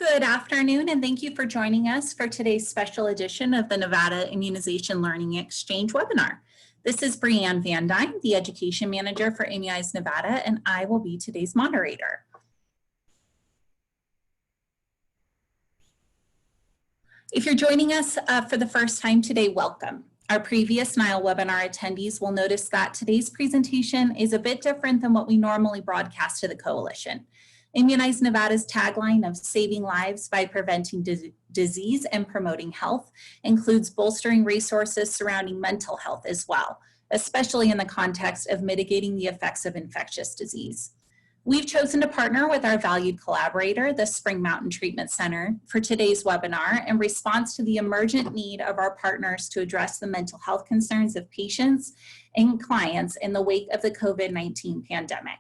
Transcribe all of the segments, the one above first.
Good afternoon, and thank you for joining us for today's special edition of the Nevada Immunization Learning Exchange webinar. This is Brianne Van Dyne, the Education Manager for Immunize Nevada, and I will be today's moderator. If you're joining us for the first time today, welcome. Our previous NILE webinar attendees will notice that today's presentation is a bit different than what we normally broadcast to the coalition. Immunize Nevada's tagline of saving lives by preventing disease and promoting health includes bolstering resources surrounding mental health as well, especially in the context of mitigating the effects of infectious disease. We've chosen to partner with our valued collaborator, the Spring Mountain Treatment Center, for today's webinar in response to the emergent need of our partners to address the mental health concerns of patients and clients in the wake of the COVID-19 pandemic.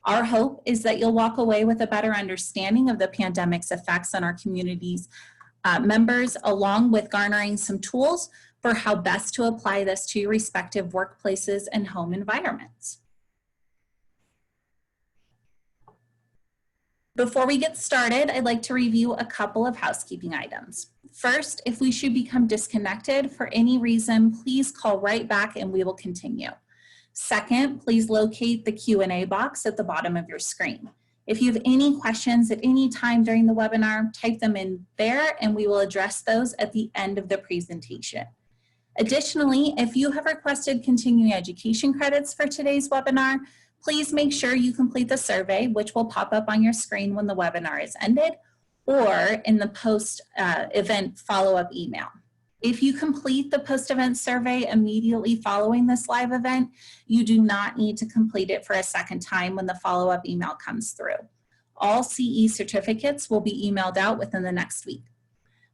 Our hope is that you'll walk away with a better understanding of the pandemic's effects on our community's members, along with garnering some tools for how best to apply this to your respective workplaces and home environments. Before we get started, I'd like to review a couple of housekeeping items. First, if we should become disconnected for any reason, please call right back and we will continue. Second, please locate the Q&A box at the bottom of your screen. If you have any questions at any time during the webinar, type them in there and we will address those at the end of the presentation. Additionally, if you have requested continuing education credits for today's webinar, please make sure you complete the survey, which will pop up on your screen when the webinar is ended, or in the post-event follow-up email. If you complete the post-event survey immediately following this live event, you do not need to complete it for a second time when the follow-up email comes through. All CE certificates will be emailed out within the next week.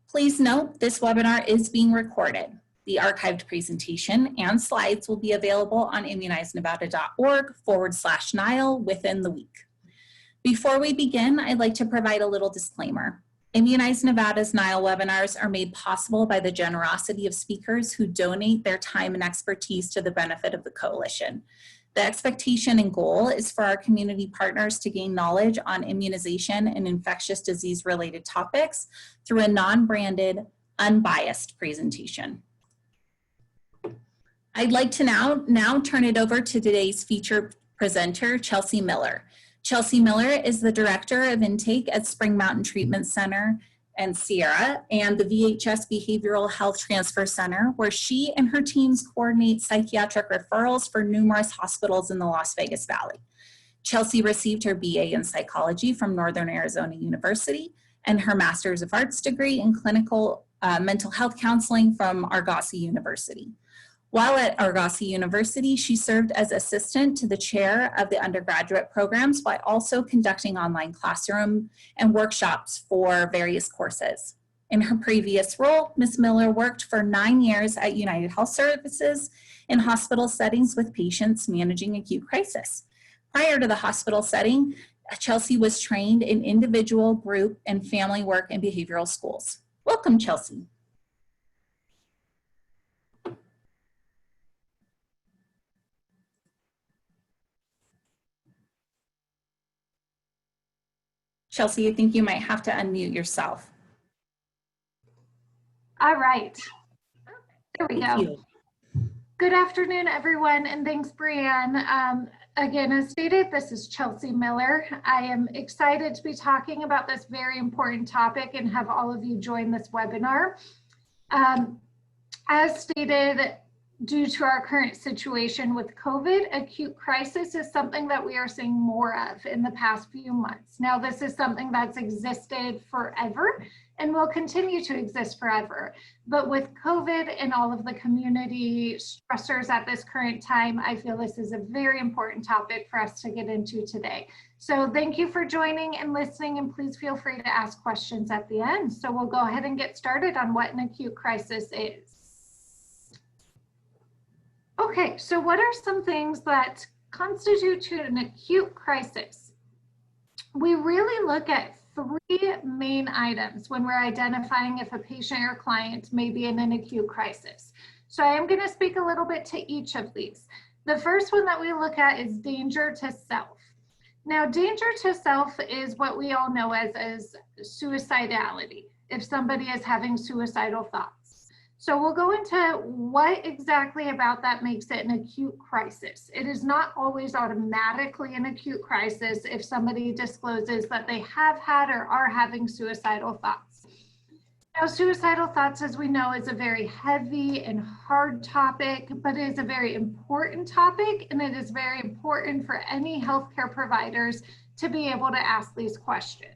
Please note this webinar is being recorded. The archived presentation and slides will be available on immunizenevada.org/NILE within the week. Before we begin, I'd like to provide a little disclaimer. Immunize Nevada's NILE webinars are made possible by the generosity of speakers who donate their time and expertise to the benefit of the coalition. The expectation and goal is for our community partners to gain knowledge on immunization and infectious disease-related topics through a non-branded, unbiased presentation. I'd like to now turn it over to today's featured presenter, Chelsea Miller. Chelsea Miller is the Director of Intake at Spring Mountain Treatment Center and Sierra and the VHS Behavioral Health Transfer Center, where she and her teams coordinate psychiatric referrals for numerous hospitals in the Las Vegas Valley. Chelsea received her BA in psychology from Northern Arizona University and her Master's of Arts degree in clinical mental health counseling from Argosy University. While at Argosy University, she served as assistant to the chair of the undergraduate programs while also conducting online classroom and workshops for various courses. In her previous role, Ms. Miller worked for 9 years at United Health Services in hospital settings with patients managing acute crisis. Prior to the hospital setting, Chelsea was trained in individual, group, and family work and behavioral schools. Welcome, Chelsea. Chelsea, I think you might have to unmute yourself. All right, there we go. Good afternoon, everyone, and thanks, Brianne. Again, as stated, this is Chelsea Miller. I am excited to be talking about this very important topic and have all of you join this webinar. As stated, due to our current situation with COVID, acute crisis is something that we are seeing more of in the past few months. Now, this is something that's existed forever and will continue to exist forever. But with COVID and all of the community stressors at this current time, I feel this is a very important topic for us to get into today. So thank you for joining and listening, and please feel free to ask questions at the end. So we'll go ahead and get started on what an acute crisis is. Okay, so what are some things that constitute an acute crisis? We really look at 3 main items when we're identifying if a patient or client may be in an acute crisis. So I am going to speak a little bit to each of these. The first one that we look at is danger to self. Now, danger to self is what we all know as suicidality, if somebody is having suicidal thoughts. So we'll go into what exactly about that makes it an acute crisis. It is not always automatically an acute crisis if somebody discloses that they have had or are having suicidal thoughts. Now, suicidal thoughts, as we know, is a very heavy and hard topic, but it is a very important topic, and it is very important for any healthcare providers to be able to ask these questions.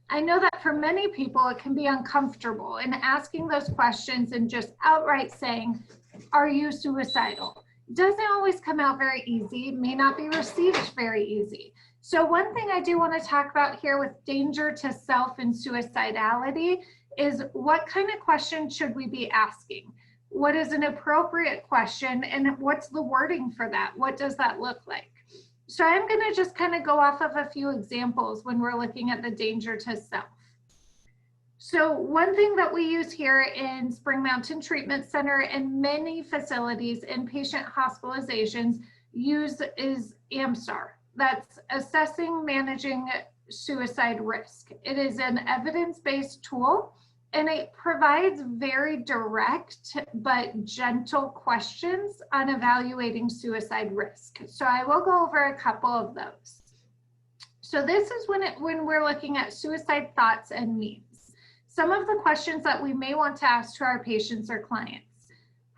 I know that for many people, it can be uncomfortable in asking those questions and just outright saying, are you suicidal? It doesn't always come out very easy. It may not be received very easy. So one thing I do want to talk about here with danger to self and suicidality is what kind of questions should we be asking? What is an appropriate question, and what's the wording for that? What does that look like? So I'm going to just kind of go off of a few examples when we're looking at the danger to self. So one thing that we use here in Spring Mountain Treatment Center and many facilities, inpatient hospitalizations, use is AMSTAR. That's assessing managing suicide risk. It is an evidence-based tool, and it provides very direct but gentle questions on evaluating suicide risk. So I will go over a couple of those. So this is when we're looking at suicide thoughts and needs. Some of the questions that we may want to ask to our patients or clients.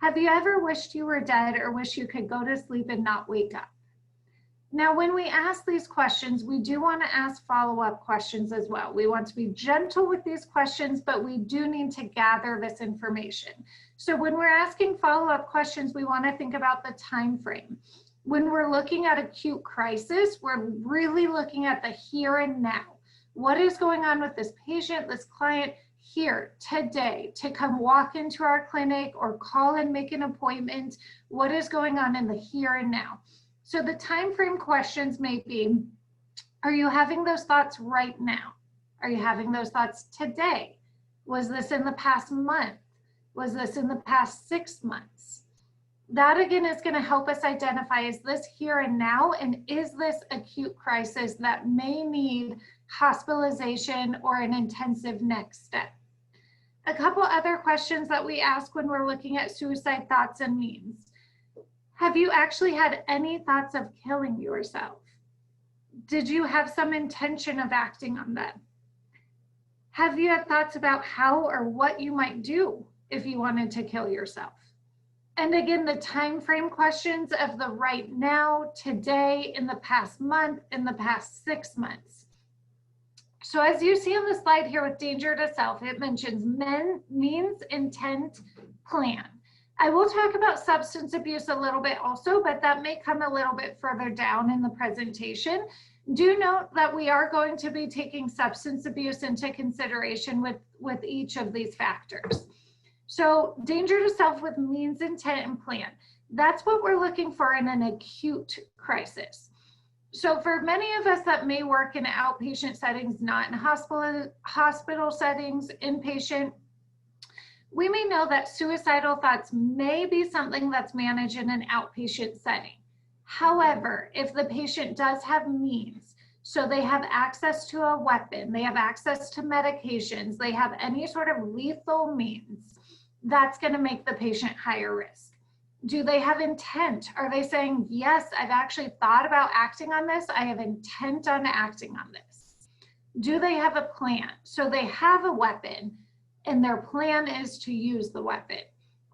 Have you ever wished you were dead or wish you could go to sleep and not wake up? Now, when we ask these questions, we do want to ask follow-up questions as well. We want to be gentle with these questions, but we do need to gather this information. So when we're asking follow-up questions, we want to think about the time frame. When we're looking at acute crisis, we're really looking at the here and now. What is going on with this patient, this client here today to come walk into our clinic or call and make an appointment? What is going on in the here and now? So the time frame questions may be, are you having those thoughts right now? Are you having those thoughts today? Was this in the past month? Was this in the past 6 months? That again is going to help us identify, is this here and now? And is this acute crisis that may need hospitalization or an intensive next step? A couple other questions that we ask when we're looking at suicide thoughts and needs. Have you actually had any thoughts of killing yourself? Did you have some intention of acting on them? Have you had thoughts about how or what you might do if you wanted to kill yourself? And again, the time frame questions of the right now, today, in the past month, in the past 6 months. So as you see on the slide here with danger to self, it mentions means, intent, plan. I will talk about substance abuse a little bit also, but that may come a little bit further down in the presentation. Do note that we are going to be taking substance abuse into consideration with each of these factors. So danger to self with means, intent, and plan. That's what we're looking for in an acute crisis. So for many of us that may work in outpatient settings, not in hospital settings, inpatient, we may know that suicidal thoughts may be something that's managed in an outpatient setting. However, if the patient does have means, so they have access to a weapon, they have access to medications, they have any sort of lethal means, that's going to make the patient higher risk. Do they have intent? Are they saying, yes, I've actually thought about acting on this, I have intent on acting on this? Do they have a plan? So they have a weapon, and their plan is to use the weapon,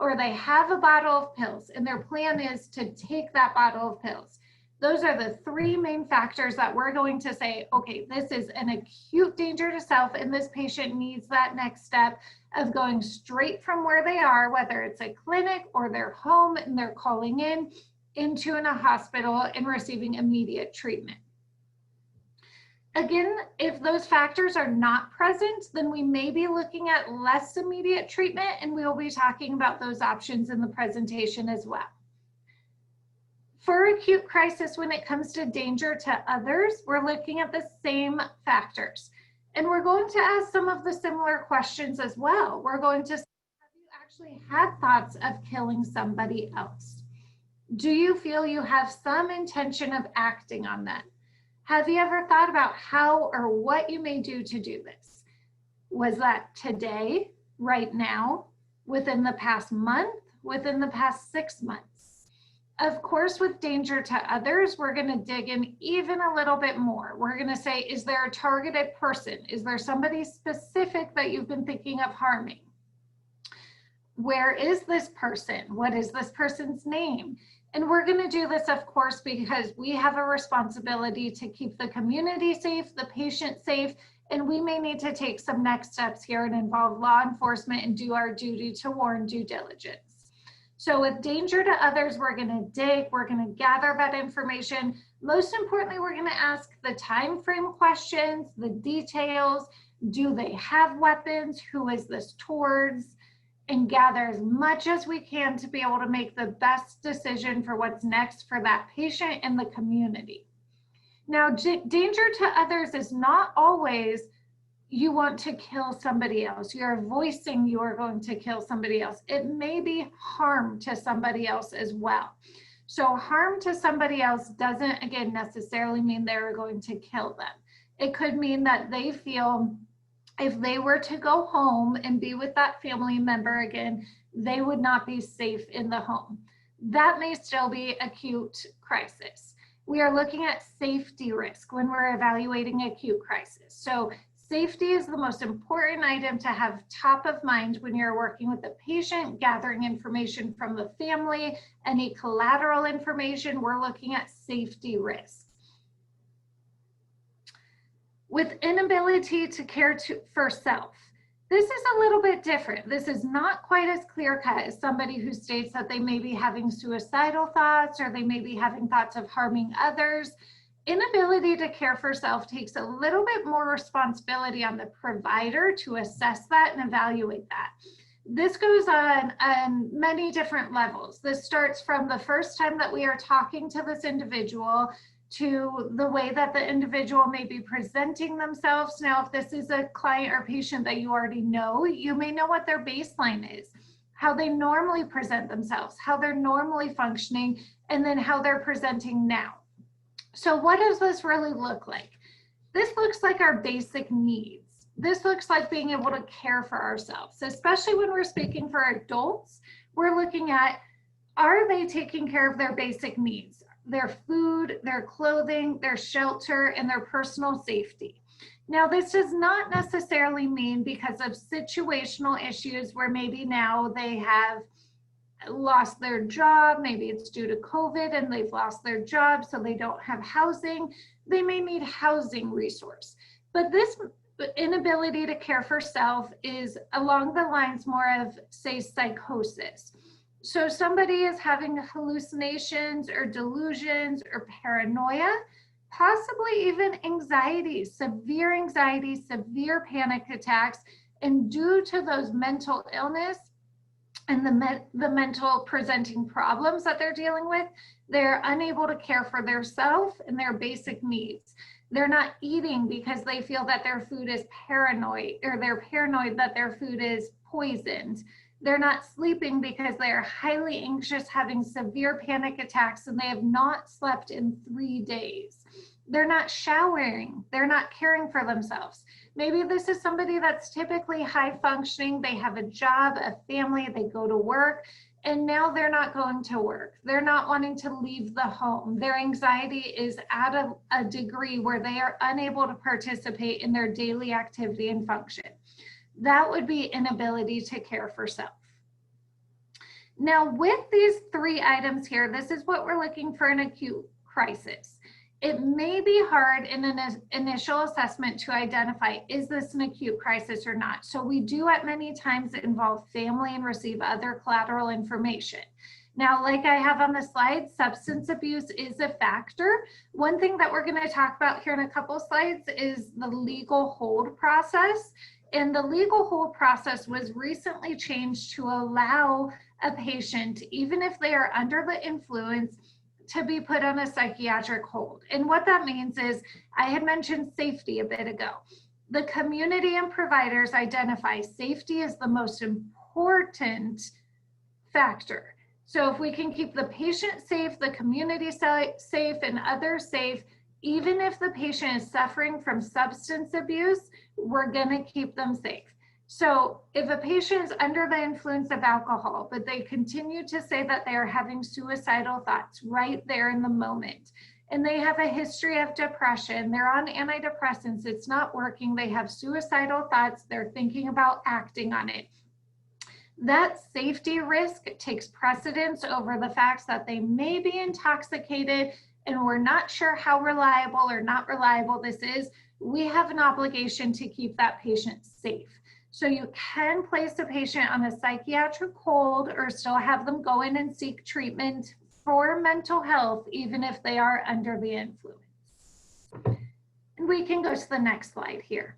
or they have a bottle of pills and their plan is to take that bottle of pills. Those are the three main factors that we're going to say, okay, this is an acute danger to self, and this patient needs that next step of going straight from where they are, whether it's a clinic or their home, and they're calling into a hospital and receiving immediate treatment. Again, if those factors are not present, then we may be looking at less immediate treatment, and we will be talking about those options in the presentation as well. For acute crisis, when it comes to danger to others, we're looking at the same factors. And we're going to ask some of the similar questions as well. We're going to say, have you actually had thoughts of killing somebody else? Do you feel you have some intention of acting on that? Have you ever thought about how or what you may do to do this? Was that today, right now, within the past month, within the past 6 months? Of course, with danger to others, we're going to dig in even a little bit more. We're going to say, is there a targeted person? Is there somebody specific that you've been thinking of harming? Where is this person? What is this person's name? And we're going to do this, of course, because we have a responsibility to keep the community safe, the patient safe, and we may need to take some next steps here and involve law enforcement and do our duty to warn due diligence. So with danger to others, we're going to dig, we're going to gather that information. Most importantly, we're going to ask the time frame questions, the details. Do they have weapons? Who is this towards? And gather as much as we can to be able to make the best decision for what's next for that patient and the community. Now, danger to others is not always you want to kill somebody else. You're voicing you are going to kill somebody else. It may be harm to somebody else as well. So harm to somebody else doesn't, again, necessarily mean they're going to kill them. It could mean that they feel if they were to go home and be with that family member again, they would not be safe in the home. That may still be acute crisis. We are looking at safety risk when we're evaluating acute crisis. So safety is the most important item to have top of mind when you're working with the patient, gathering information from the family, any collateral information. We're looking at safety risks. With inability to care for self, this is a little bit different. This is not quite as clear-cut as somebody who states that they may be having suicidal thoughts or they may be having thoughts of harming others. Inability to care for self takes a little bit more responsibility on the provider to assess that and evaluate that. This goes on many different levels. This starts from the first time that we are talking to this individual to the way that the individual may be presenting themselves. Now, if this is a client or patient that you already know, you may know what their baseline is, how they normally present themselves, how they're normally functioning, and then how they're presenting now. So what does this really look like? This looks like our basic needs. This looks like being able to care for ourselves, especially when we're speaking for adults. We're looking at, are they taking care of their basic needs? Their food, their clothing, their shelter, and their personal safety. Now, this does not necessarily mean because of situational issues where maybe now they have lost their job, maybe it's due to COVID and they've lost their job so they don't have housing. They may need housing resource. But this inability to care for self is along the lines more of, say, psychosis. So somebody is having hallucinations or delusions or paranoia, possibly even anxiety, severe panic attacks, and due to those mental illness and the mental presenting problems that they're dealing with, they're unable to care for their self and their basic needs. They're not eating because they feel that their food is paranoid, or they're paranoid that their food is poisoned. They're not sleeping because they are highly anxious, having severe panic attacks, and they have not slept in 3 days. They're not showering. They're not caring for themselves. Maybe this is somebody that's typically high functioning. They have a job, a family, they go to work, and now they're not going to work. They're not wanting to leave the home. Their anxiety is at a degree where they are unable to participate in their daily activity and function. That would be inability to care for self. Now, with these 3 items here, this is what we're looking for in acute crisis. It may be hard in an initial assessment to identify, is this an acute crisis or not? So we do at many times involve family and receive other collateral information. Now, like I have on the slide, substance abuse is a factor. One thing that we're going to talk about here in a couple slides is the legal hold process. And the legal hold process was recently changed to allow a patient, even if they are under the influence, to be put on a psychiatric hold. And what that means is, I had mentioned safety a bit ago. The community and providers identify safety as the most important factor. So if we can keep the patient safe, the community safe, and others safe, even if the patient is suffering from substance abuse, we're gonna keep them safe. So if a patient is under the influence of alcohol, but they continue to say that they are having suicidal thoughts right there in the moment, and they have a history of depression, they're on antidepressants, it's not working, they have suicidal thoughts, they're thinking about acting on it, that safety risk takes precedence over the facts that they may be intoxicated and we're not sure how reliable or not reliable this is. We have an obligation to keep that patient safe. So you can place a patient on a psychiatric hold or still have them go in and seek treatment for mental health, even if they are under the influence. And we can go to the next slide here.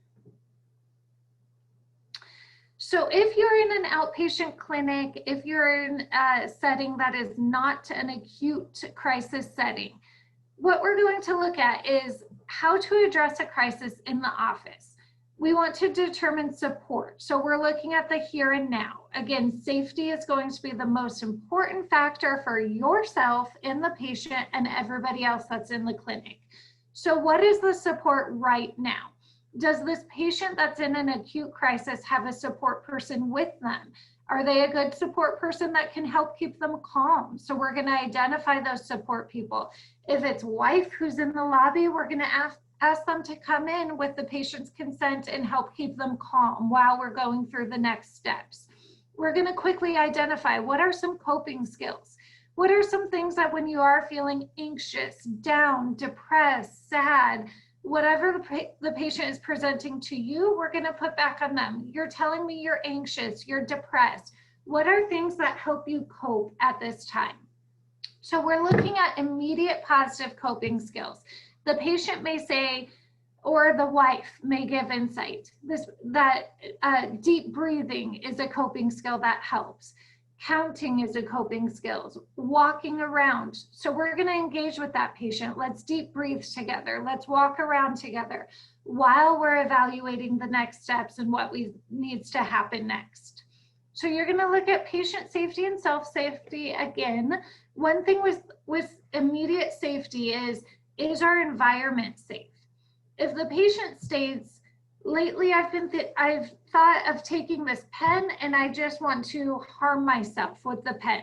So if you're in an outpatient clinic, if you're in a setting that is not an acute crisis setting, what we're going to look at is how to address a crisis in the office. We want to determine support. So we're looking at the here and now. Again, safety is going to be the most important factor for yourself and the patient and everybody else that's in the clinic. So what is the support right now? Does this patient that's in an acute crisis have a support person with them? Are they a good support person that can help keep them calm? So we're going to identify those support people. If it's wife who's in the lobby, we're going to ask them to come in with the patient's consent and help keep them calm while we're going through the next steps. We're going to quickly identify what are some coping skills. What are some things that when you are feeling anxious, down, depressed, sad, whatever the patient is presenting to you, we're going to put back on them. You're telling me you're anxious, you're depressed. What are things that help you cope at this time? So we're looking at immediate positive coping skills. The patient may say, or the wife may give insight, deep breathing is a coping skill that helps. Counting is a coping skill, walking around. So we're going to engage with that patient. Let's deep breathe together. Let's walk around together while we're evaluating the next steps and what needs to happen next. So you're going to look at patient safety and self-safety again. One thing with immediate safety is our environment safe? If the patient states, lately I've thought of taking this pen and I just want to harm myself with the pen,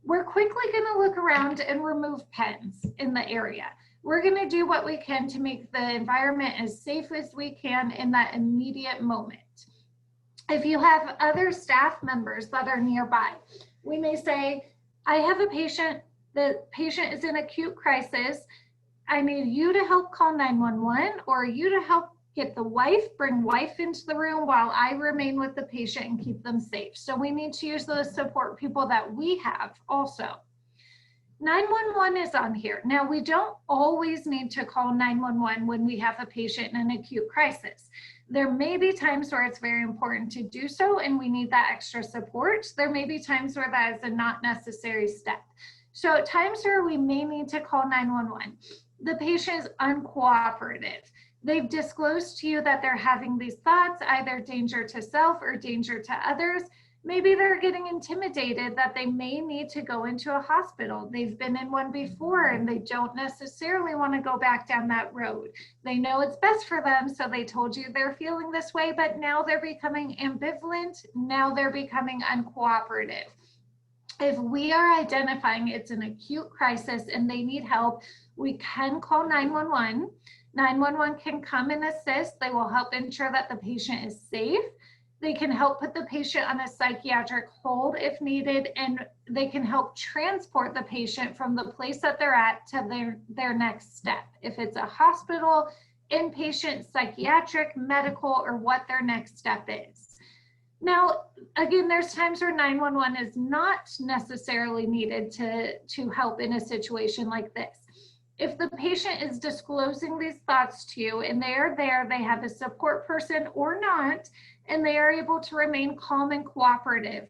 we're quickly going to look around and remove pens in the area. We're going to do what we can to make the environment as safe as we can in that immediate moment. If you have other staff members that are nearby, we may say, I have a patient, the patient is in acute crisis. I need you to help call 911 or you to help get the wife, bring wife into the room while I remain with the patient and keep them safe. So we need to use those support people that we have also. 911 is on here. Now we don't always need to call 911 when we have a patient in an acute crisis. There may be times where it's very important to do so and we need that extra support. There may be times where that is a not necessary step. So at times where we may need to call 911, the patient is uncooperative. They've disclosed to you that they're having these thoughts, either danger to self or danger to others. Maybe they're getting intimidated that they may need to go into a hospital. They've been in one before and they don't necessarily want to go back down that road. They know it's best for them, so they told you they're feeling this way, but now they're becoming ambivalent. Now they're becoming uncooperative. If we are identifying it's an acute crisis and they need help, we can call 911. 911 can come and assist. They will help ensure that the patient is safe. They can help put the patient on a psychiatric hold if needed, and they can help transport the patient from the place that they're at to their next step. If it's a hospital, inpatient, psychiatric, medical, or what their next step is. Now, again, there's times where 911 is not necessarily needed to help in a situation like this. If the patient is disclosing these thoughts to you and they are there, they have a support person or not, and they are able to remain calm and cooperative,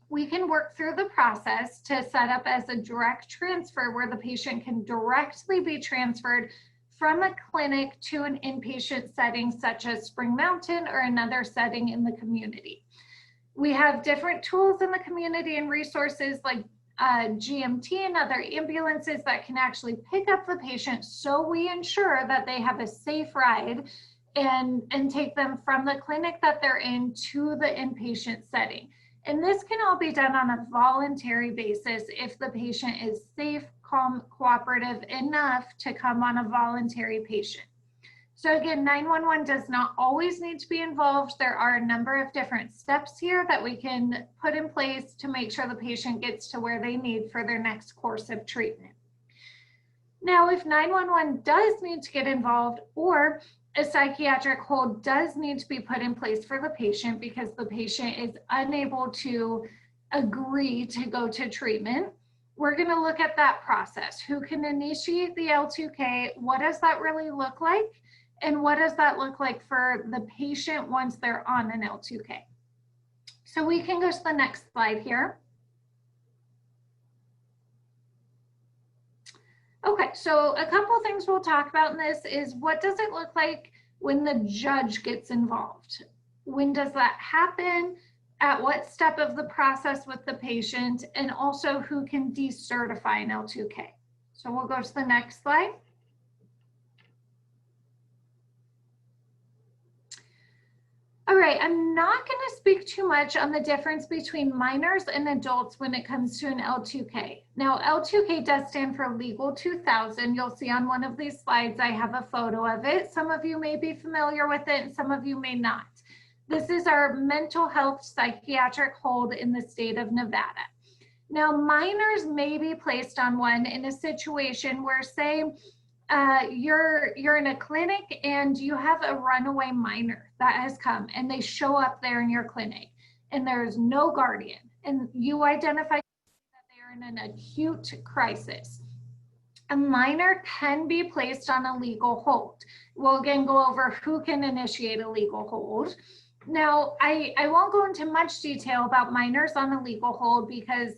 we can work through the process to set up as a direct transfer where the patient can directly be transferred from a clinic to an inpatient setting such as Spring Mountain or another setting in the community. We have different tools in the community and resources like GMT and other ambulances that can actually pick up the patient, so we ensure that they have a safe ride and take them from the clinic that they're in to the inpatient setting. And this can all be done on a voluntary basis if the patient is safe, calm, cooperative enough to come on a voluntary patient. So again, 911 does not always need to be involved. There are a number of different steps here that we can put in place to make sure the patient gets to where they need for their next course of treatment. Now, if 911 does need to get involved, or a psychiatric hold does need to be put in place for the patient because the patient is unable to agree to go to treatment, we're going to look at that process. Who can initiate the L2K? What does that really look like? And what does that look like for the patient once they're on an L2K? So we can go to the next slide here. Okay, so a couple things we'll talk about in this is, what does it look like when the judge gets involved? When does that happen? At what step of the process with the patient? And also, who can decertify an L2K? So we'll go to the next slide. All right, I'm not going to speak too much on the difference between minors and adults when it comes to an L2K. Now, L2K does stand for Legal 2000. You'll see on one of these slides, I have a photo of it. Some of you may be familiar with it and some of you may not. This is our mental health psychiatric hold in the state of Nevada. Now, minors may be placed on one in a situation where, say, you're in a clinic and you have a runaway minor that has come and they show up there in your clinic and there's no guardian and you identify that they're in an acute crisis. A minor can be placed on a legal hold. We'll again go over who can initiate a legal hold. Now, I won't go into much detail about minors on a legal hold because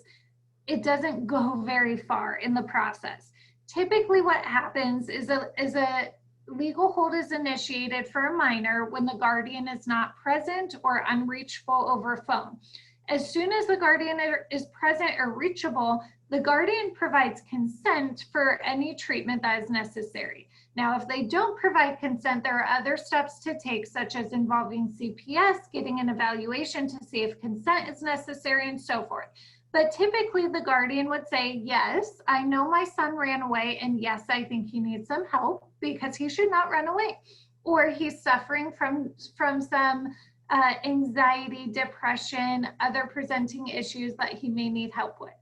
it doesn't go very far in the process. Typically what happens is a legal hold is initiated for a minor when the guardian is not present or unreachable over phone. As soon as the guardian is present or reachable, the guardian provides consent for any treatment that is necessary. Now, if they don't provide consent, there are other steps to take, such as involving CPS, getting an evaluation to see if consent is necessary, and so forth. But typically the guardian would say, yes, I know my son ran away, and yes, I think he needs some help because he should not run away. Or he's suffering from some anxiety, depression, other presenting issues that he may need help with.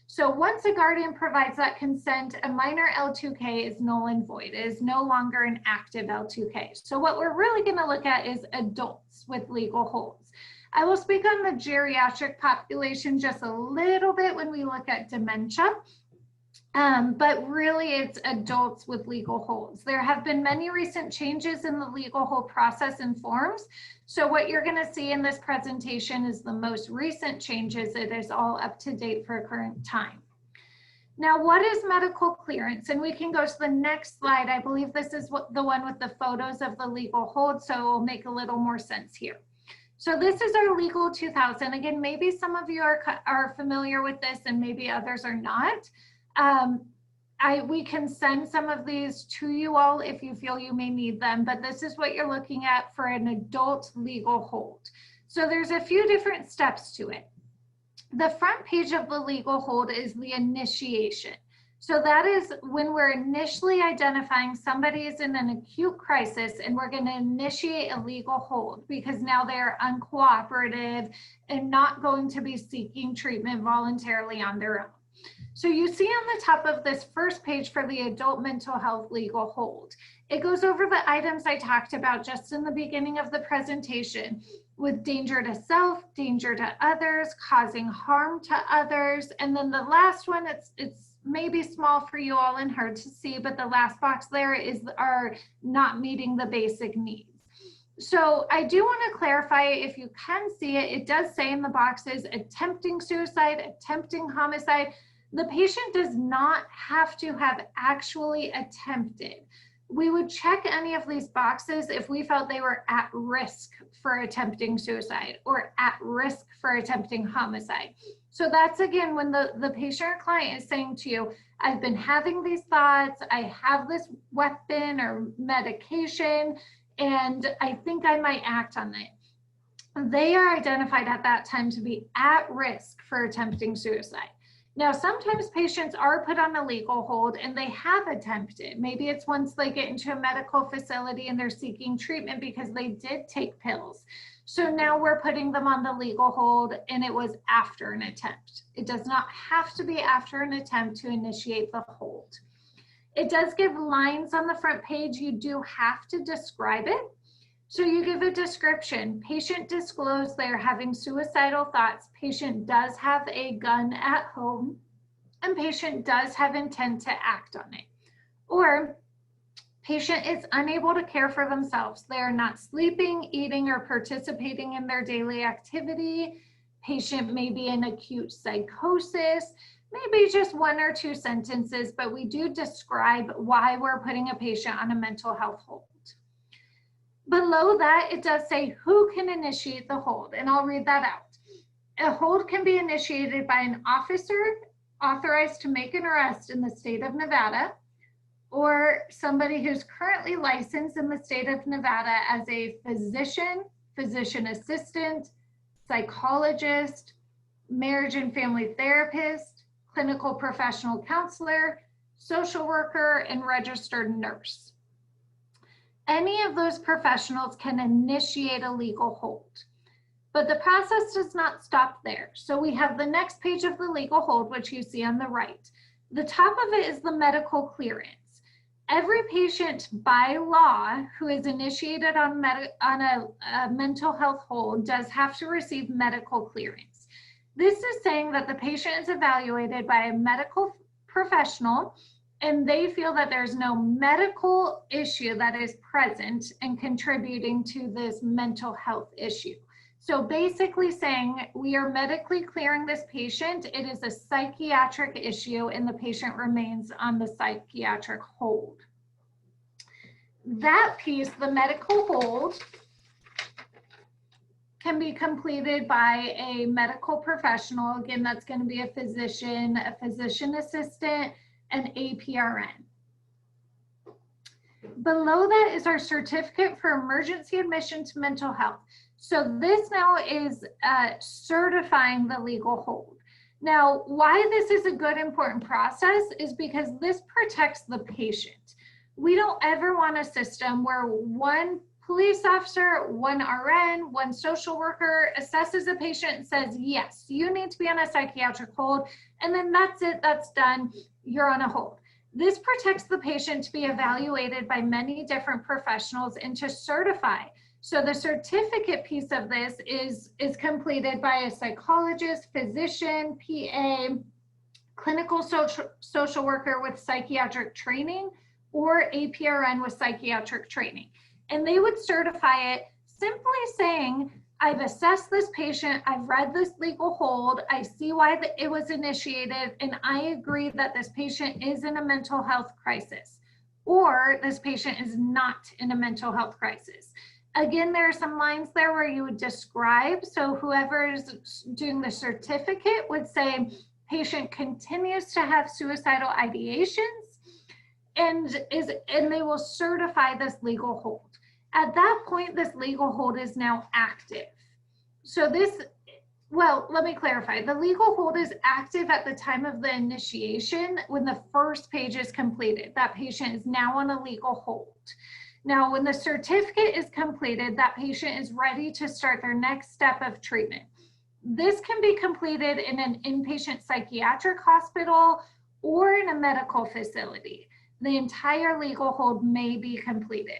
So once a guardian provides that consent, a minor L2K is null and void. It is no longer an active L2K. So what we're really going to look at is adults with legal holds. I will speak on the geriatric population just a little bit when we look at dementia, but really it's adults with legal holds. There have been many recent changes in the legal hold process and forms. So what you're going to see in this presentation is the most recent changes. It is all up to date for current time. Now, what is medical clearance? And we can go to the next slide. I believe this is the one with the photos of the legal hold, so it will make a little more sense here. So this is our Legal 2000. Again, maybe some of you are familiar with this and maybe others are not. We can send some of these to you all if you feel you may need them, but this is what you're looking at for an adult legal hold. So there's a few different steps to it. The front page of the legal hold is the initiation. So that is when we're initially identifying somebody is in an acute crisis and we're going to initiate a legal hold because now they're uncooperative and not going to be seeking treatment voluntarily on their own. So you see on the top of this first page for the adult mental health legal hold, it goes over the items I talked about just in the beginning of the presentation with danger to self, danger to others, causing harm to others. And then the last one, it's maybe small for you all and hard to see, but the last box there are not meeting the basic needs. So I do want to clarify, if you can see it, it does say in the boxes attempting suicide, attempting homicide. The patient does not have to have actually attempted. We would check any of these boxes if we felt they were at risk for attempting suicide or at risk for attempting homicide. So that's again when the patient or client is saying to you, I've been having these thoughts, I have this weapon or medication, and I think I might act on it. They are identified at that time to be at risk for attempting suicide. Now, sometimes patients are put on a legal hold and they have attempted. Maybe it's once they get into a medical facility and they're seeking treatment because they did take pills. So now we're putting them on the legal hold, and it was after an attempt. It does not have to be after an attempt to initiate the hold. It does give lines on the front page. You do have to describe it. So you give a description. Patient disclosed they're having suicidal thoughts. Patient does have a gun at home, and patient does have intent to act on it. Or patient is unable to care for themselves. They are not sleeping, eating, or participating in their daily activity. Patient may be in acute psychosis. Maybe just one or two sentences, but we do describe why we're putting a patient on a mental health hold. Below that, it does say who can initiate the hold, and I'll read that out. A hold can be initiated by an officer authorized to make an arrest in the state of Nevada, or somebody who's currently licensed in the state of Nevada as a physician, physician assistant, psychologist, marriage and family therapist, clinical professional counselor, social worker, and registered nurse. Any of those professionals can initiate a legal hold, but the process does not stop there. So we have the next page of the legal hold, which you see on the right. The top of it is the medical clearance. Every patient by law who is initiated on a mental health hold does have to receive medical clearance. This is saying that the patient is evaluated by a medical professional and they feel that there's no medical issue that is present and contributing to this mental health issue. So basically saying we are medically clearing this patient, it is a psychiatric issue and the patient remains on the psychiatric hold. That piece, the medical hold, can be completed by a medical professional. Again, that's going to be a physician assistant, and APRN. Below that is our certificate for emergency admission to mental health. So this now is certifying the legal hold. Now, why this is a good, important process is because this protects the patient. We don't ever want a system where one police officer, one RN, one social worker assesses a patient and says, yes, you need to be on a psychiatric hold, and then that's it, that's done, you're on a hold. This protects the patient to be evaluated by many different professionals and to certify. So the certificate piece of this is completed by a psychologist, physician, PA, clinical social worker with psychiatric training, or APRN with psychiatric training. And they would certify it simply saying, I've assessed this patient, I've read this legal hold, I see why it was initiated, and I agree that this patient is in a mental health crisis, or this patient is not in a mental health crisis. Again, there are some lines there where you would describe, so whoever is doing the certificate would say, patient continues to have suicidal ideations, and they will certify this legal hold. At that point, this legal hold is now active. So let me clarify. The legal hold is active at the time of the initiation when the first page is completed. That patient is now on a legal hold. Now, when the certificate is completed, that patient is ready to start their next step of treatment. This can be completed in an inpatient psychiatric hospital or in a medical facility. The entire legal hold may be completed.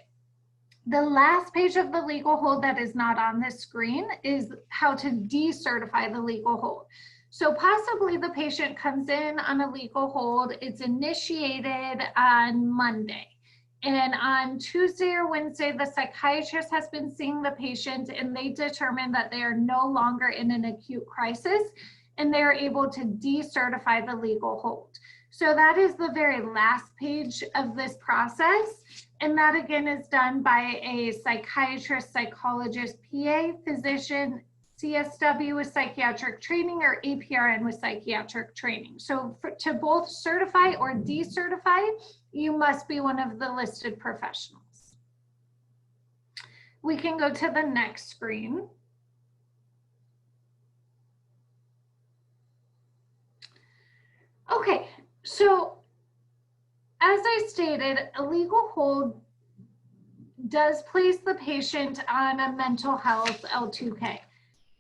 The last page of the legal hold that is not on this screen is how to decertify the legal hold. So possibly the patient comes in on a legal hold, it's initiated on Monday. And on Tuesday or Wednesday, the psychiatrist has been seeing the patient and they determine that they are no longer in an acute crisis and they're able to decertify the legal hold. So that is the very last page of this process. And that again is done by a psychiatrist, psychologist, PA, physician, CSW with psychiatric training, or APRN with psychiatric training. So to both certify or decertify, you must be one of the listed professionals. We can go to the next screen. Okay, so as I stated, a legal hold does place the patient on a mental health L2K.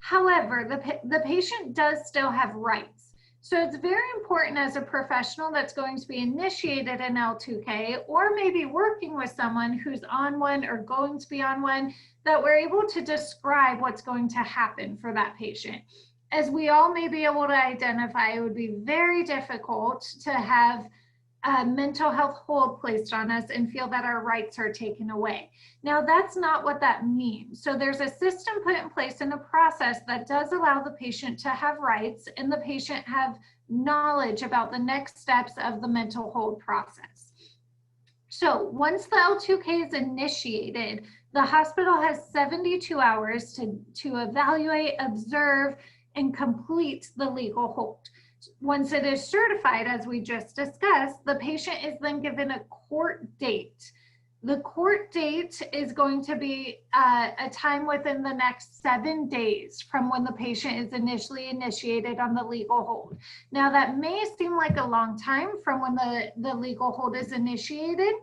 However, the patient does still have rights. So it's very important as a professional that's going to be initiated in L2K, or maybe working with someone who's on one or going to be on one, that we're able to describe what's going to happen for that patient. As we all may be able to identify, it would be very difficult to have a mental health hold placed on us and feel that our rights are taken away. Now, that's not what that means. So there's a system put in place and a process that does allow the patient to have rights and the patient have knowledge about the next steps of the mental hold process. So once the L2K is initiated, the hospital has 72 hours to evaluate, observe, and complete the legal hold. Once it is certified, as we just discussed, the patient is then given a court date. The court date is going to be a time within the next 7 days from when the patient is initially initiated on the legal hold. Now, that may seem like a long time from when the legal hold is initiated,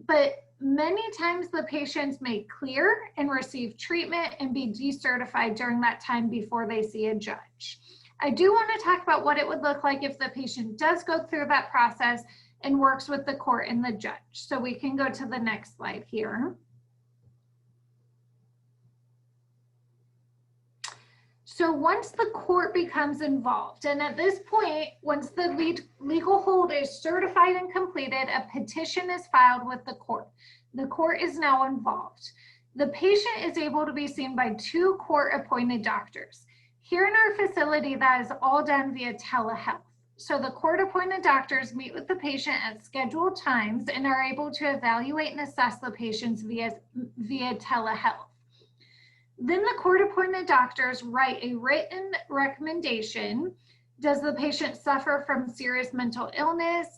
but many times the patients may clear and receive treatment and be decertified during that time before they see a judge. I do want to talk about what it would look like if the patient does go through that process and works with the court and the judge. So we can go to the next slide here. So once the court becomes involved, and at this point, once the legal hold is certified and completed, a petition is filed with the court. The court is now involved. The patient is able to be seen by 2 court-appointed doctors. Here in our facility, that is all done via telehealth. So the court-appointed doctors meet with the patient at scheduled times and are able to evaluate and assess the patients via telehealth. Then the court-appointed doctors write a written recommendation. Does the patient suffer from serious mental illness?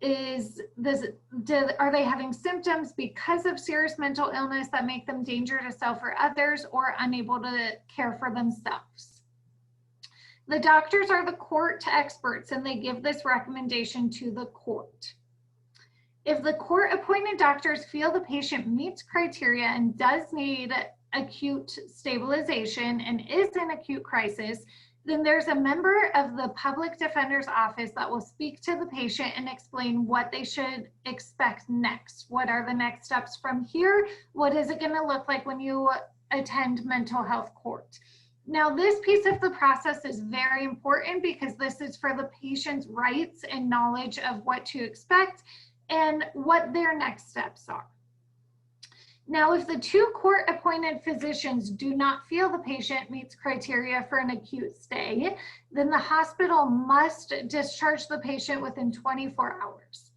Are they having symptoms because of serious mental illness that make them dangerous to self or others, or unable to care for themselves? The doctors are the court experts and they give this recommendation to the court. If the court-appointed doctors feel the patient meets criteria and does need acute stabilization and is in acute crisis, then there's a member of the public defender's office that will speak to the patient and explain what they should expect next. What are the next steps from here? What is it going to look like when you attend mental health court? Now, this piece of the process is very important because this is for the patient's rights and knowledge of what to expect and what their next steps are. Now, if the 2 court-appointed physicians do not feel the patient meets criteria for an acute stay, then the hospital must discharge the patient within 24 hours.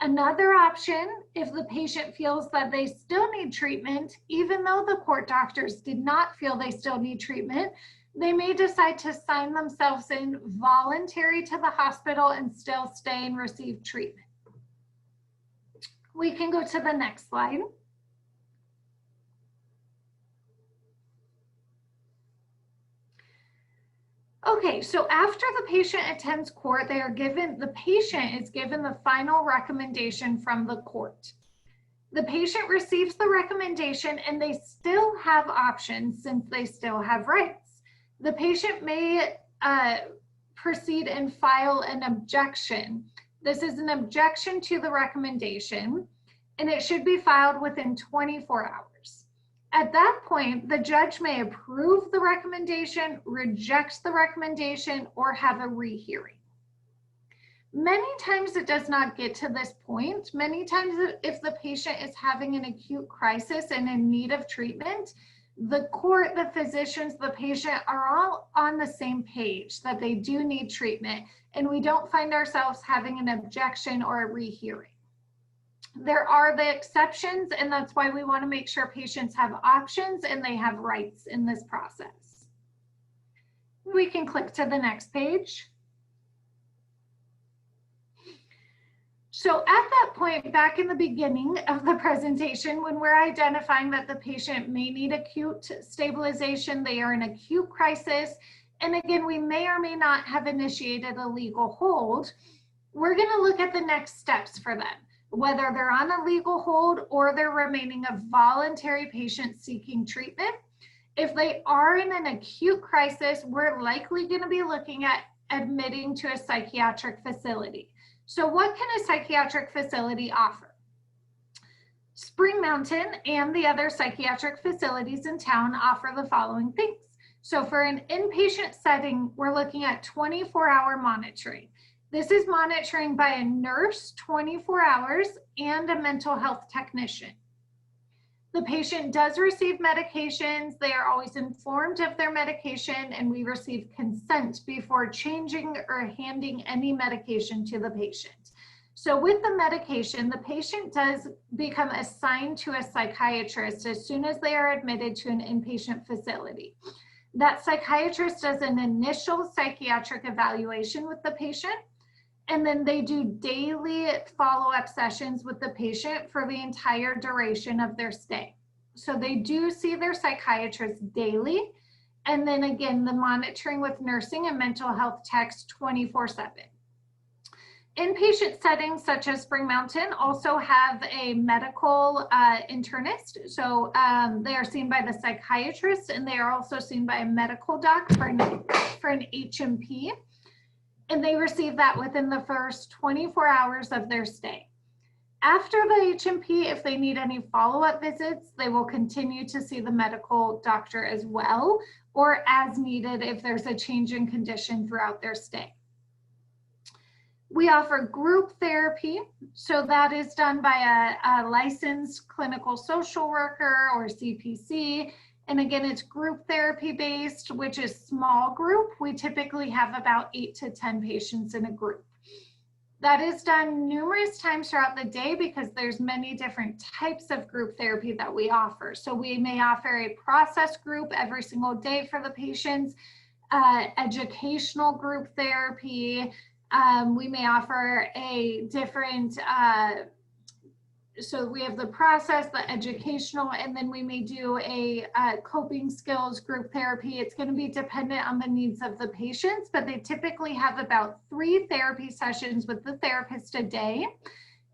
Another option, if the patient feels that they still need treatment, even though the court doctors did not feel they still need treatment, they may decide to sign themselves in voluntary to the hospital and still stay and receive treatment. We can go to the next slide. Okay, so after the patient attends court, the patient is given the final recommendation from the court. The patient receives the recommendation and they still have options since they still have rights. The patient may proceed and file an objection. This is an objection to the recommendation and it should be filed within 24 hours. At that point, the judge may approve the recommendation, reject the recommendation, or have a rehearing. Many times it does not get to this point. Many times if the patient is having an acute crisis and in need of treatment, the court, the physicians, the patient are all on the same page that they do need treatment, and we don't find ourselves having an objection or a rehearing. There are the exceptions, and that's why we want to make sure patients have options and they have rights in this process. We can click to the next page. So at that point, back in the beginning of the presentation, when we're identifying that the patient may need acute stabilization, they are in acute crisis, and again, we may or may not have initiated a legal hold, we're going to look at the next steps for them, whether they're on a legal hold or they're remaining a voluntary patient seeking treatment. If they are in an acute crisis, we're likely going to be looking at admitting to a psychiatric facility. So what can a psychiatric facility offer? Spring Mountain and the other psychiatric facilities in town offer the following things. So for an inpatient setting, we're looking at 24-hour monitoring. This is monitoring by a nurse 24 hours and a mental health technician. The patient does receive medications. They are always informed of their medication, and we receive consent before changing or handing any medication to the patient. So with the medication, the patient does become assigned to a psychiatrist as soon as they are admitted to an inpatient facility. That psychiatrist does an initial psychiatric evaluation with the patient, and then they do daily follow-up sessions with the patient for the entire duration of their stay. So they do see their psychiatrist daily, and then again, the monitoring with nursing and mental health techs 24/7. Inpatient settings such as Spring Mountain also have a medical internist. So they are seen by the psychiatrist, and they are also seen by a medical doc for an HMP. And they receive that within the first 24 hours of their stay. After the HMP, if they need any follow-up visits, they will continue to see the medical doctor as well, or as needed if there's a change in condition throughout their stay. We offer group therapy. So that is done by a licensed clinical social worker or CPC. And again, it's group therapy based, which is small group. We typically have about 8 to 10 patients in a group. That is done numerous times throughout the day because there's many different types of group therapy that we offer. So we may offer a process group every single day for the patients, educational group therapy. We may offer a different, so we have the process, the educational, and then we may do a coping skills group therapy. It's going to be dependent on the needs of the patients, but they typically have about 3 therapy sessions with the therapist a day.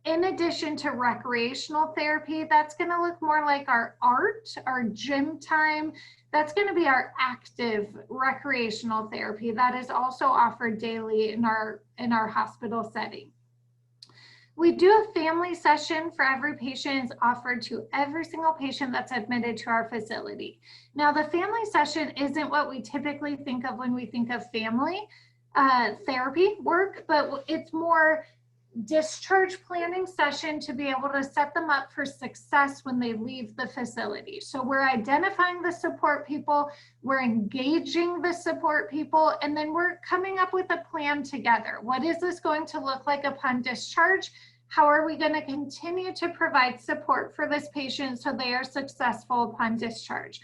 In addition to recreational therapy, that's going to look more like our art, our gym time. That's going to be our active recreational therapy that is also offered daily in our hospital setting. We do a family session for every patient. It's offered to every single patient that's admitted to our facility. Now, the family session isn't what we typically think of when we think of family therapy work, but it's more discharge planning session to be able to set them up for success when they leave the facility. So we're identifying the support people, we're engaging the support people, and then we're coming up with a plan together. What is this going to look like upon discharge? How are we going to continue to provide support for this patient so they are successful upon discharge?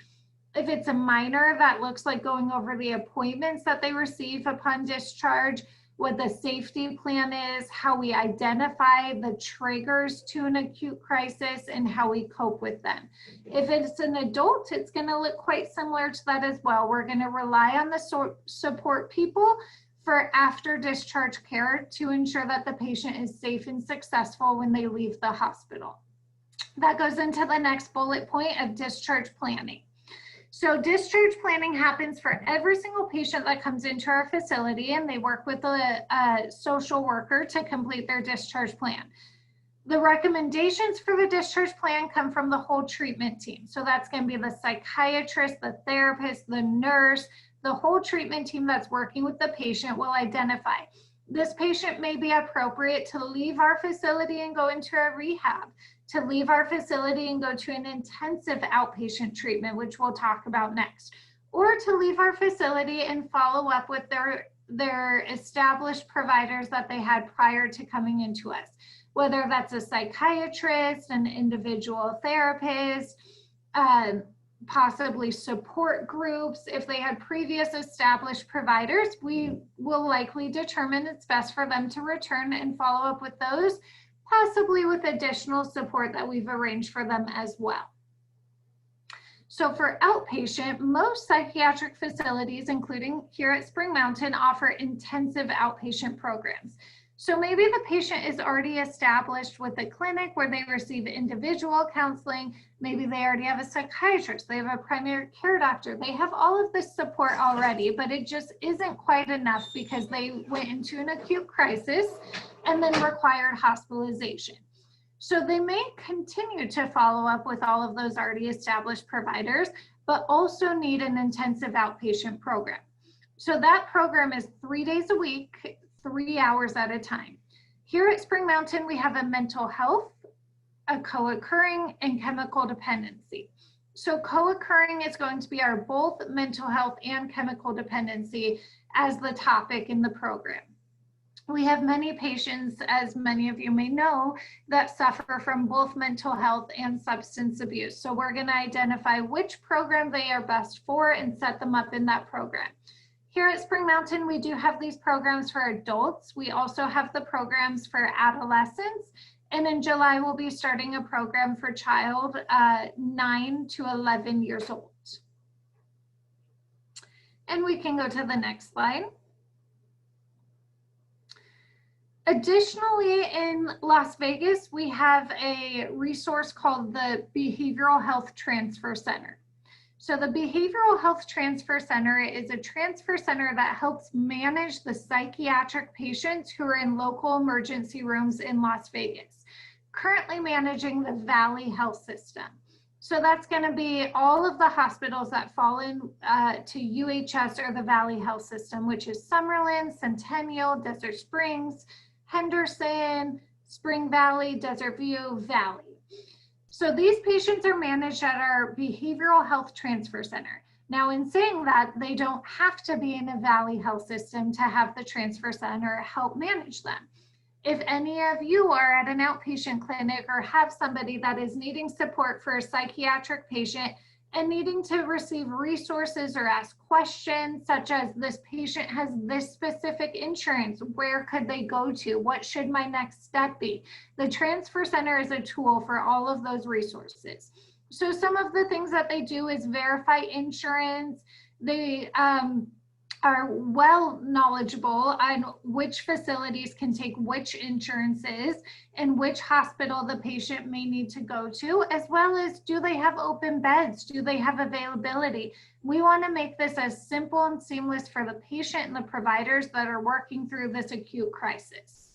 If it's a minor, that looks like going over the appointments that they receive upon discharge, what the safety plan is, how we identify the triggers to an acute crisis, and how we cope with them. If it's an adult, it's going to look quite similar to that as well. We're going to rely on the support people for after discharge care to ensure that the patient is safe and successful when they leave the hospital. That goes into the next bullet point of discharge planning. So discharge planning happens for every single patient that comes into our facility, and they work with a social worker to complete their discharge plan. The recommendations for the discharge plan come from the whole treatment team. So that's going to be the psychiatrist, the therapist, the nurse, the whole treatment team that's working with the patient will identify this patient may be appropriate to leave our facility and go into a rehab, to leave our facility and go to an intensive outpatient treatment, which we'll talk about next, or to leave our facility and follow up with their established providers that they had prior to coming into us, whether that's a psychiatrist, an individual therapist, possibly support groups. If they had previous established providers, we will likely determine it's best for them to return and follow up with those, possibly with additional support that we've arranged for them as well. So for outpatient, most psychiatric facilities, including here at Spring Mountain, offer intensive outpatient programs. So maybe the patient is already established with a clinic where they receive individual counseling. Maybe they already have a psychiatrist, they have a primary care doctor. They have all of this support already, but it just isn't quite enough because they went into an acute crisis and then required hospitalization. So they may continue to follow up with all of those already established providers, but also need an intensive outpatient program. So that program is 3 days a week, 3 hours at a time. Here at Spring Mountain, we have a mental health, a co-occurring, and chemical dependency. So co-occurring is going to be our both mental health and chemical dependency as the topic in the program. We have many patients, as many of you may know, that suffer from both mental health and substance abuse. So we're going to identify which program they are best for and set them up in that program. Here at Spring Mountain, we do have these programs for adults. We also have the programs for adolescents. And in July, we'll be starting a program for child 9 to 11 years old. And we can go to the next slide. Additionally, in Las Vegas, we have a resource called the Behavioral Health Transfer Center. So the Behavioral Health Transfer Center is a transfer center that helps manage the psychiatric patients who are in local emergency rooms in Las Vegas, currently managing the Valley Health System. So that's going to be all of the hospitals that fall in to UHS or the Valley Health System, which is Summerlin, Centennial, Desert Springs, Henderson, Spring Valley, Desert View, Valley. So these patients are managed at our Behavioral Health Transfer Center. Now, in saying that, they don't have to be in a Valley Health System to have the transfer center help manage them. If any of you are at an outpatient clinic or have somebody that is needing support for a psychiatric patient and needing to receive resources or ask questions such as, this patient has this specific insurance, where could they go to? What should my next step be? The transfer center is a tool for all of those resources. So some of the things that they do is verify insurance. They are well knowledgeable on which facilities can take which insurances and which hospital the patient may need to go to, as well as, do they have open beds? Do they have availability? We want to make this as simple and seamless for the patient and the providers that are working through this acute crisis.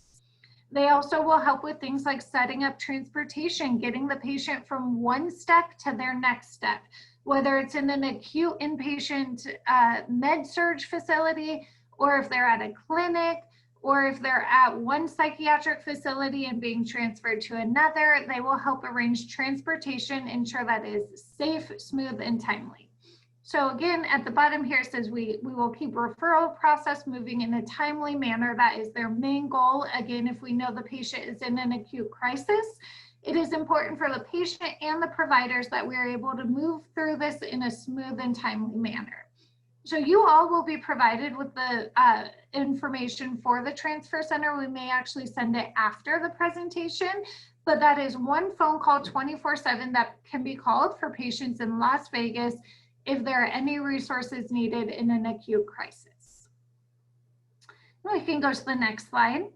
They also will help with things like setting up transportation, getting the patient from one step to their next step, whether it's in an acute inpatient med-surg facility, or if they're at a clinic, or if they're at one psychiatric facility and being transferred to another. They will help arrange transportation, ensure that is safe, smooth, and timely. So again, at the bottom here, it says we will keep referral process moving in a timely manner. That is their main goal. Again, if we know the patient is in an acute crisis, it is important for the patient and the providers that we are able to move through this in a smooth and timely manner. So you all will be provided with the information for the transfer center. We may actually send it after the presentation, but that is one phone call 24/7 that can be called for patients in Las Vegas if there are any resources needed in an acute crisis. We can go to the next slide.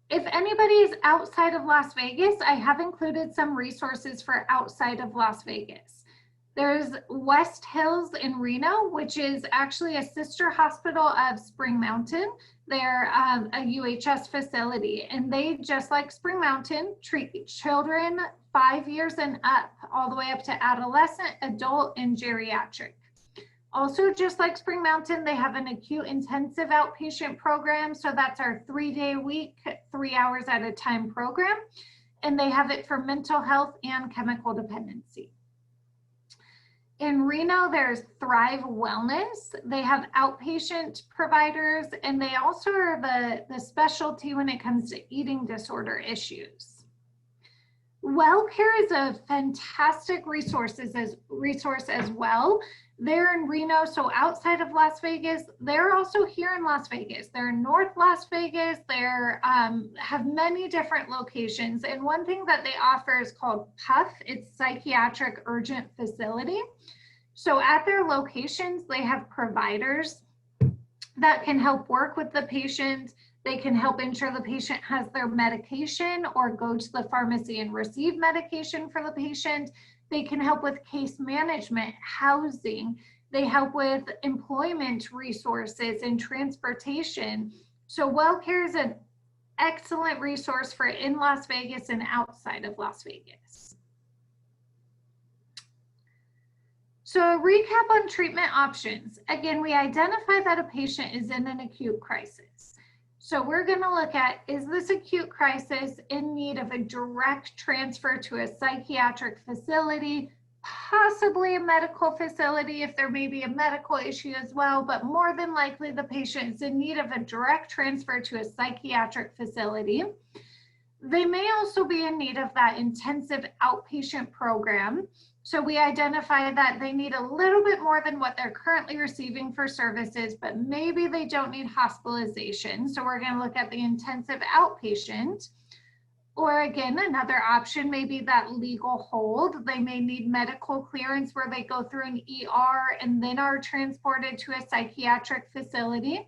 If anybody is outside of Las Vegas, I have included some resources for outside of Las Vegas. There's West Hills in Reno, which is actually a sister hospital of Spring Mountain. They're a UHS facility, and they, just like Spring Mountain, treat children 5 years and up, all the way up to adolescent, adult, and geriatric. Also, just like Spring Mountain, they have an acute intensive outpatient program. So that's our 3-day a week, 3 hours at a time program. And they have it for mental health and chemical dependency. In Reno, there's Thrive Wellness. They have outpatient providers, and they also are the specialty when it comes to eating disorder issues. WellCare is a fantastic resource as well. They're in Reno, so outside of Las Vegas. They're also here in Las Vegas. They're in North Las Vegas. They're have many different locations. And one thing that they offer is called PUF. It's Psychiatric Urgent Facility. So at their locations, they have providers that can help work with the patient. They can help ensure the patient has their medication or go to the pharmacy and receive medication for the patient. They can help with case management, housing. They help with employment resources and transportation. So WellCare is an excellent resource for in Las Vegas and outside of Las Vegas. So a recap on treatment options. Again, we identify that a patient is in an acute crisis. So we're going to look at, is this acute crisis in need of a direct transfer to a psychiatric facility, possibly a medical facility if there may be a medical issue as well, but more than likely the patient is in need of a direct transfer to a psychiatric facility. They may also be in need of that intensive outpatient program. So we identify that they need a little bit more than what they're currently receiving for services, but maybe they don't need hospitalization. So we're going to look at the intensive outpatient. Or again, another option may be that legal hold. They may need medical clearance where they go through an ER and then are transported to a psychiatric facility.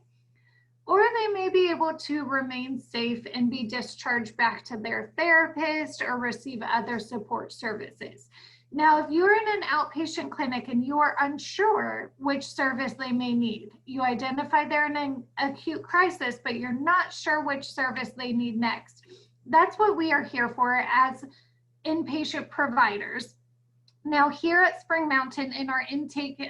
Or they may be able to remain safe and be discharged back to their therapist or receive other support services. Now, if you're in an outpatient clinic and you are unsure which service they may need, you identify they're in an acute crisis, but you're not sure which service they need next. That's what we are here for as inpatient providers. Now, here at Spring Mountain in our intake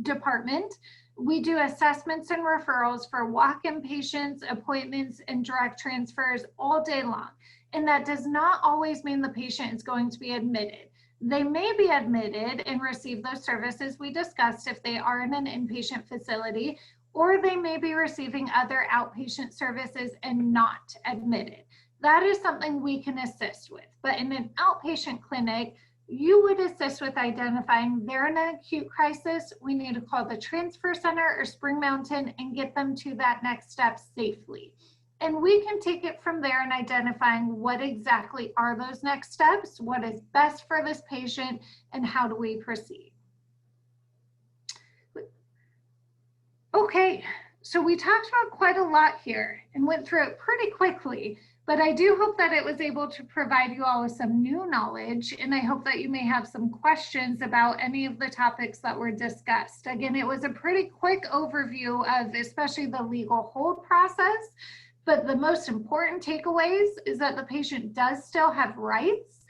department, we do assessments and referrals for walk-in patients, appointments, and direct transfers all day long. And that does not always mean the patient is going to be admitted. They may be admitted and receive those services we discussed if they are in an inpatient facility, or they may be receiving other outpatient services and not admitted. That is something we can assist with. But in an outpatient clinic, you would assist with identifying they're in an acute crisis. We need to call the transfer center or Spring Mountain and get them to that next step safely. And we can take it from there in identifying what exactly are those next steps, what is best for this patient, and how do we proceed. Okay, so we talked about quite a lot here and went through it pretty quickly, but I do hope that it was able to provide you all with some new knowledge, and I hope that you may have some questions about any of the topics that were discussed. Again, it was a pretty quick overview of especially the legal hold process. But the most important takeaways is that the patient does still have rights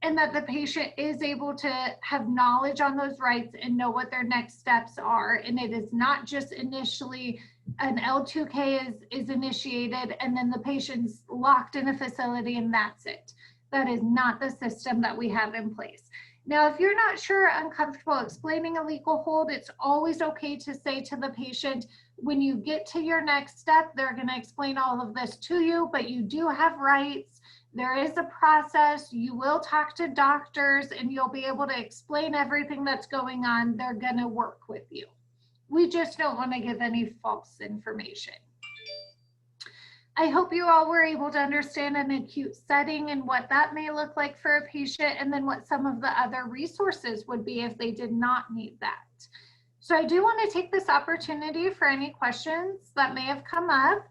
and that the patient is able to have knowledge on those rights and know what their next steps are. And it is not just initially an L2K is initiated and then the patient's locked in a facility and that's it. That is not the system that we have in place. Now, if you're not sure or uncomfortable explaining a legal hold, it's always okay to say to the patient, when you get to your next step, they're going to explain all of this to you, but you do have rights. There is a process. You will talk to doctors and you'll be able to explain everything that's going on. They're going to work with you. We just don't want to give any false information. I hope you all were able to understand an acute setting and what that may look like for a patient, and then what some of the other resources would be if they did not need that. So I do want to take this opportunity for any questions that may have come up.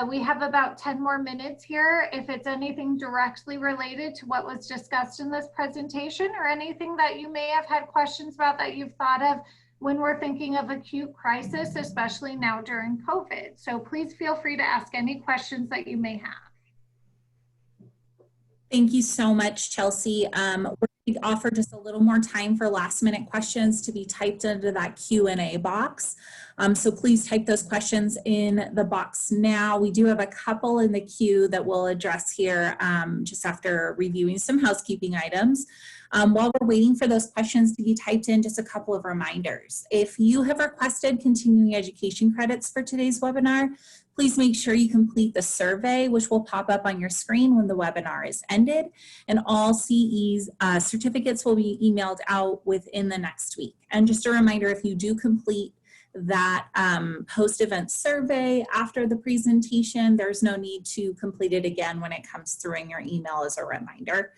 We have about 10 more minutes here. If it's anything directly related to what was discussed in this presentation or anything that you may have had questions about that you've thought of when we're thinking of acute crisis, especially now during COVID. So please feel free to ask any questions that you may have. Thank you so much, Chelsea. We're going to offer just a little more time for last minute questions to be typed into that Q&A box. So please type those questions in the box now. We do have a couple in the queue that we'll address here just after reviewing some housekeeping items. While we're waiting for those questions to be typed in, just a couple of reminders. If you have requested continuing education credits for today's webinar, please make sure you complete the survey, which will pop up on your screen when the webinar is ended. And all CE's certificates will be emailed out within the next week. And just a reminder, if you do complete that post-event survey after the presentation, there's no need to complete it again when it comes through in your email as a reminder.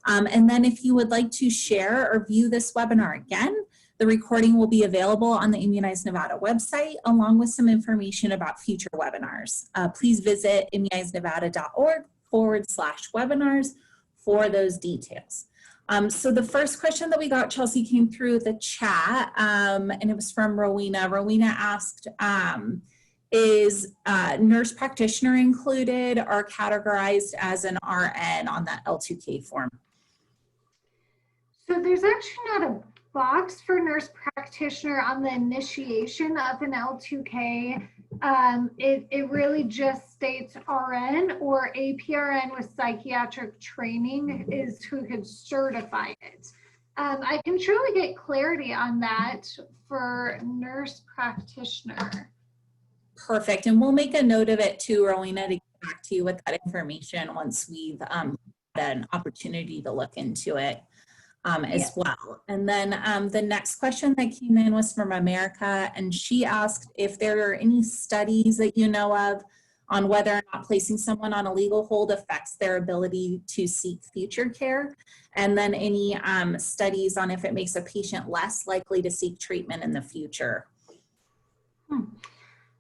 And then if you would like to share or view this webinar again, the recording will be available on the Immunize Nevada website, along with some information about future webinars. Please visit immunizeNevada.org/webinars for those details. So the first question that we got, Chelsea, came through the chat, and it was from Rowena. Rowena asked, is nurse practitioner included or categorized as an RN on that L2K form? So there's actually not a box for nurse practitioner on the initiation of an L2K. It really just states RN or APRN with psychiatric training is who could certify it. I can truly get clarity on that for nurse practitioner. Perfect, and we'll make a note of it too, Rowena, to get back to you with that information once we've had an opportunity to look into it. As well. And then the next question that came in was from America, and she asked if there are any studies that you know of on whether or not placing someone on a legal hold affects their ability to seek future care, and then any studies on if it makes a patient less likely to seek treatment in the future.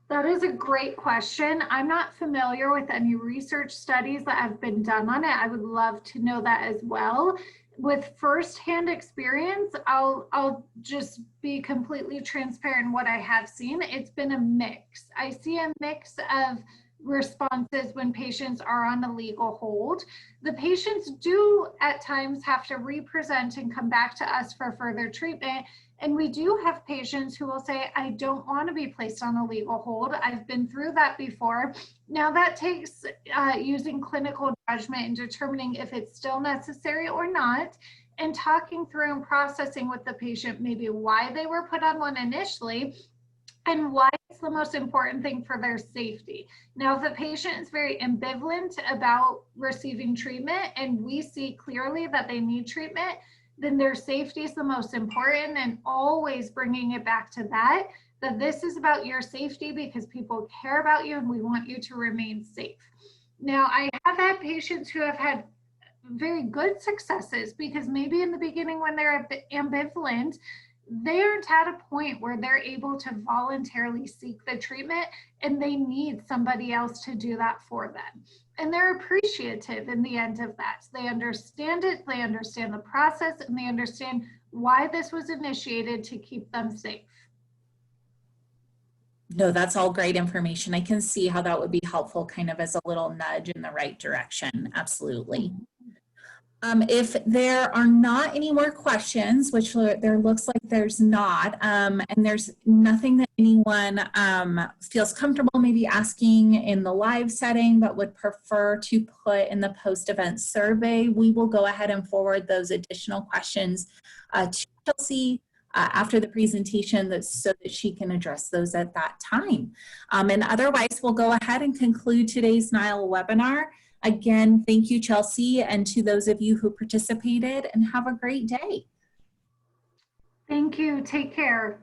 That is a great question. I'm not familiar with any research studies that have been done on it. I would love to know that as well. With firsthand experience, I'll just be completely transparent in what I have seen. It's been a mix. I see a mix of responses when patients are on a legal hold. The patients do at times have to re-present and come back to us for further treatment. And we do have patients who will say, I don't want to be placed on a legal hold. I've been through that before. Now that takes using clinical judgment and determining if it's still necessary or not, and talking through and processing with the patient maybe why they were put on one initially and why it's the most important thing for their safety. Now, if a patient is very ambivalent about receiving treatment and we see clearly that they need treatment, then their safety is the most important, and always bringing it back to that this is about your safety because people care about you and we want you to remain safe. Now, I have had patients who have had very good successes because maybe in the beginning when they're ambivalent, they aren't at a point where they're able to voluntarily seek the treatment and they need somebody else to do that for them. And they're appreciative in the end of that. They understand it, they understand the process, and they understand why this was initiated to keep them safe. No, that's all great information. I can see how that would be helpful kind of as a little nudge in the right direction. Absolutely. If there are not any more questions, which there looks like there's not, and there's nothing that anyone feels comfortable maybe asking in the live setting but would prefer to put in the post-event survey, we will go ahead and forward those additional questions to Chelsea after the presentation so that she can address those at that time. And otherwise, we'll go ahead and conclude today's NILE webinar. Again, thank you, Chelsea, and to those of you who participated, and have a great day. Thank you. Take care.